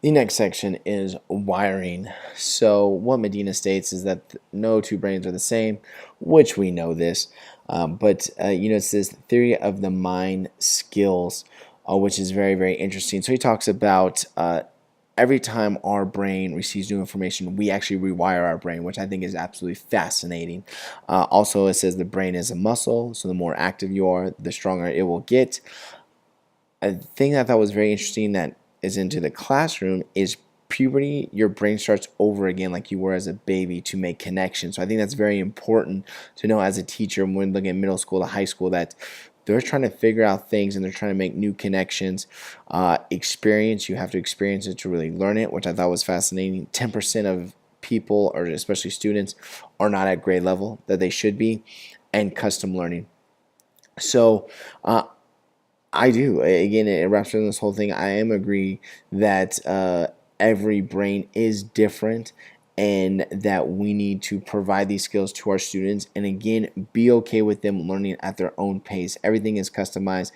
The next section is wiring. So what Medina states is that no two brains are the same, which we know this. But it says theory of the mind skills, which is very, very interesting. So he talks about every time our brain receives new information, we actually rewire our brain, which I think is absolutely fascinating. Also, it says the brain is a muscle, so the more active you are, the stronger it will get. A thing that I thought was very interesting that is into the classroom is puberty. Your brain starts over again like you were as a baby to make connections. So I think that's very important to know as a teacher when looking at middle school to high school, that they're trying to figure out things and they're trying to make new connections. Experience, you have to experience it to really learn it, which I thought was fascinating. 10% of people, or especially students, are not at grade level that they should be, and custom learning. So I do. Again, it wraps around this whole thing. I am agree that every brain is different and that we need to provide these skills to our students. And again, be okay with them learning at their own pace. Everything is customized.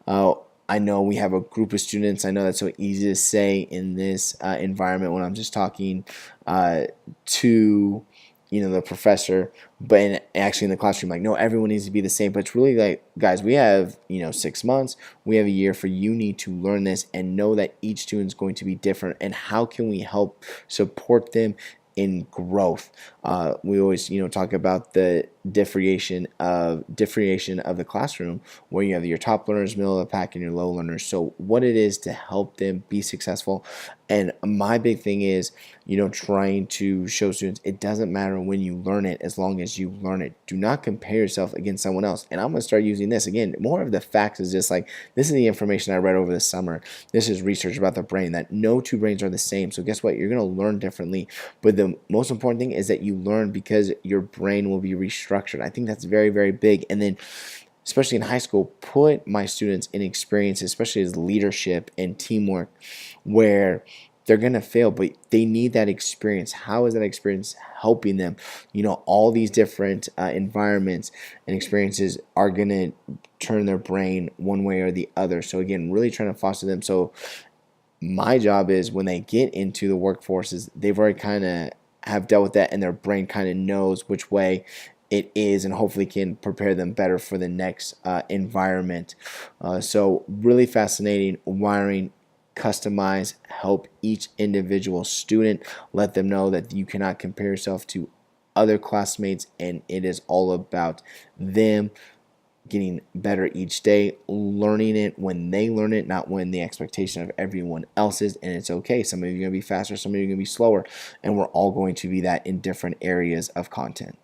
I know we have a group of students. I know that's so easy to say in this environment when I'm just talking to the professor, but actually in the classroom, like, no, everyone needs to be the same. But it's really like, guys, we have 6 months, we have a year for you need to learn this and know that each student's going to be different, and how can we help support them in growth. We always talk about the differentiation of the classroom, where you have your top learners, middle of the pack, and your low learners. So what it is to help them be successful. And my big thing is trying to show students it doesn't matter when you learn it, as long as you learn it. Do not compare yourself against someone else. And I'm going to start using this again. More of the facts is just like, this is the information I read over the summer. This is research about the brain, that no two brains are the same. So guess what? You're going to learn differently. But the most important thing is that you learn because your brain will be restructured. I think that's very, very big. And then especially in high school, put my students in experiences, especially as leadership and teamwork, where they're going to fail, but they need that experience. How is that experience helping them? All these different environments and experiences are going to turn their brain one way or the other. So again, really trying to foster them. So my job is when they get into the workforces, they've already kind of have dealt with that, and their brain kind of knows which way it is, and hopefully can prepare them better for the next environment. So really fascinating. Wiring, customize, help each individual student, let them know that you cannot compare yourself to other classmates, and it is all about them getting better each day, learning it when they learn it, not when the expectation of everyone else is. And it's okay. Some of you are going to be faster, some of you are going to be slower, and we're all going to be that in different areas of content.